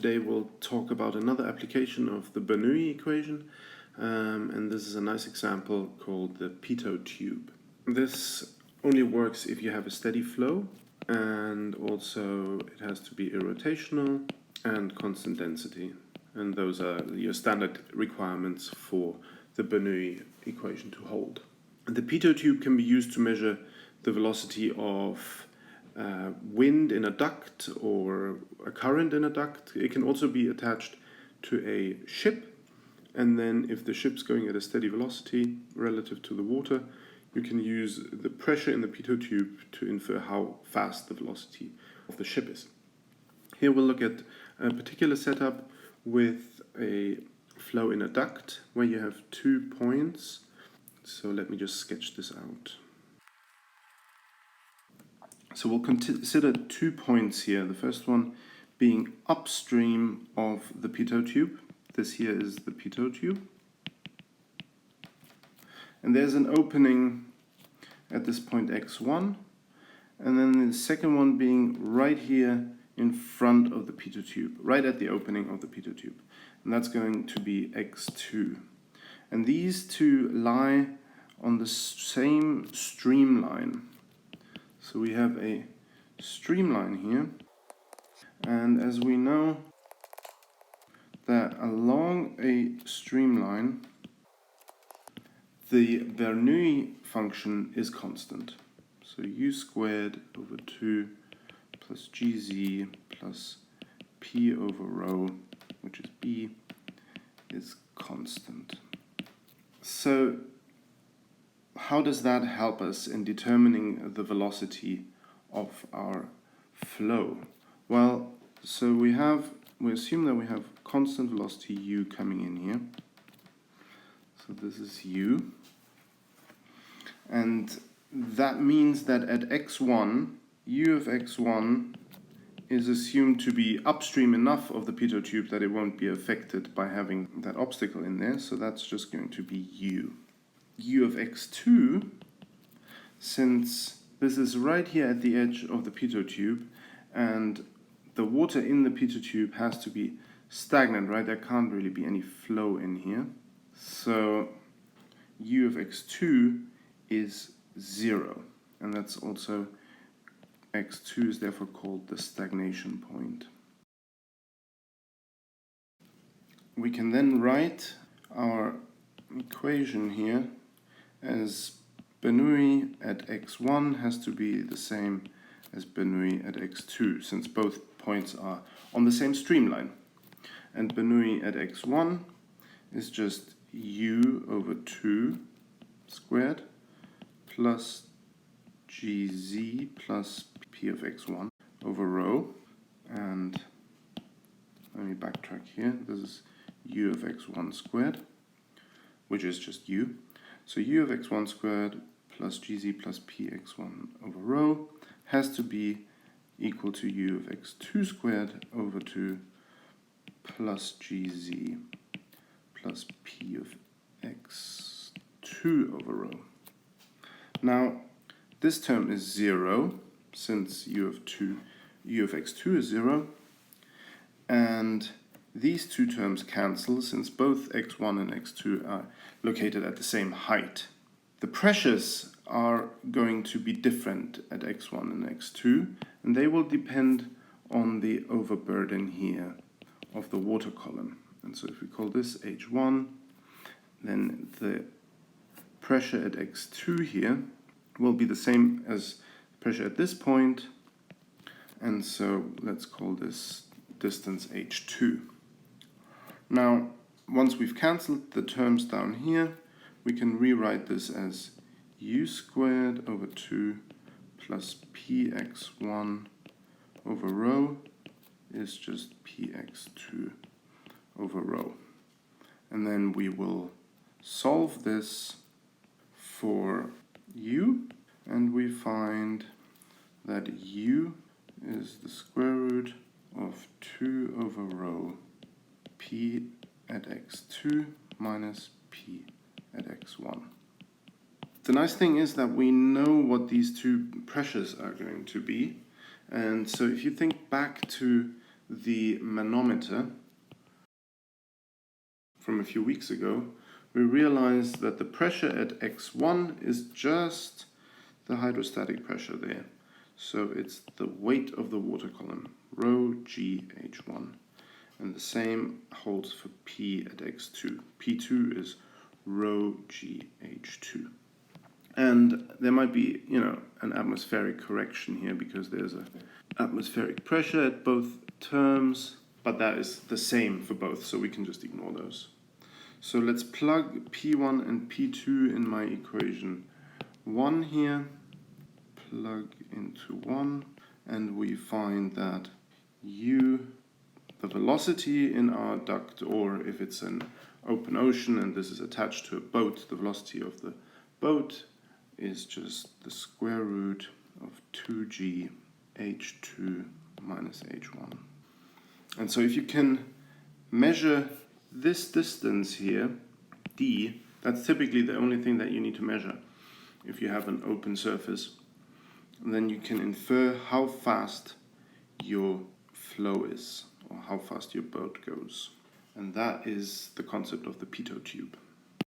Today we'll talk about another application of the Bernoulli equation, and this is a nice example called the Pitot Tube. This only works if you have a steady flow, and also it has to be irrotational and constant density, and those are your standard requirements for the Bernoulli equation to hold. The Pitot Tube can be used to measure the velocity of wind in a duct or a current in a duct. It can also be attached to a ship, and then if the ship's going at a steady velocity relative to the water, you can use the pressure in the Pitot Tube to infer how fast the velocity of the ship is. Here we'll look at a particular setup with a flow in a duct where you have 2 points. So let me just sketch this out. So we'll consider 2 points here. The first one being upstream of the Pitot Tube. This here is the Pitot Tube. And there's an opening at this point x1. And then the second one being right here in front of the Pitot Tube, right at the opening of the Pitot Tube. And that's going to be x2. And these two lie on the same streamline. So we have a streamline here, and as we know that along a streamline the Bernoulli function is constant. So u squared over 2 plus gz plus p over rho, which is b, is constant. So how does that help us in determining the velocity of our flow? Well, so we assume that we have constant velocity u coming in here. So this is u. And that means that at x1, u of x1 is assumed to be upstream enough of the Pitot Tube that it won't be affected by having that obstacle in there. So that's just going to be u. U of x2, since this is right here at the edge of the Pitot Tube and the water in the Pitot Tube has to be stagnant, right? There can't really be any flow in here. So u of x2 is 0, and that's also x2 is therefore called the stagnation point. We can then write our equation here as Bernoulli at x1 has to be the same as Bernoulli at x2, since both points are on the same streamline. And Bernoulli at x1 is just u over 2 squared plus gz plus p of x1 over rho. And let me backtrack here. This is u of x1 squared, which is just u. So u of x1 squared plus gz plus px1 over rho has to be equal to u of x2 squared over 2 plus gz plus p of x2 over rho. Now, this term is 0, since u of x2 is 0, and these two terms cancel since both x1 and x2 are located at the same height. The pressures are going to be different at x1 and x2, and they will depend on the overburden here of the water column. And so if we call this h1, then the pressure at x2 here will be the same as pressure at this point, and so let's call this distance h2. Now, once we've cancelled the terms down here, we can rewrite this as u squared over 2 plus px1 over rho is just px2 over rho. And then we will solve this for u, and we find that u is the square root of 2 over rho p at x2 minus p at x1. The nice thing is that we know what these two pressures are going to be, and so if you think back to the manometer from a few weeks ago, we realized that the pressure at x1 is just the hydrostatic pressure there. So it's the weight of the water column, rho gh1. And the same holds for P at x2. P2 is rho gh2. And there might be, an atmospheric correction here because there's an atmospheric pressure at both terms, but that is the same for both, so we can just ignore those. So let's plug P1 and P2 in my equation 1 here, plug into 1, and we find that U, the velocity in our duct, or if it's an open ocean and this is attached to a boat, the velocity of the boat is just the square root of 2g h2 minus h1. And so if you can measure this distance here, d, that's typically the only thing that you need to measure if you have an open surface, and then you can infer how fast your flow is, or how fast your boat goes. And that is the concept of the Pitot tube.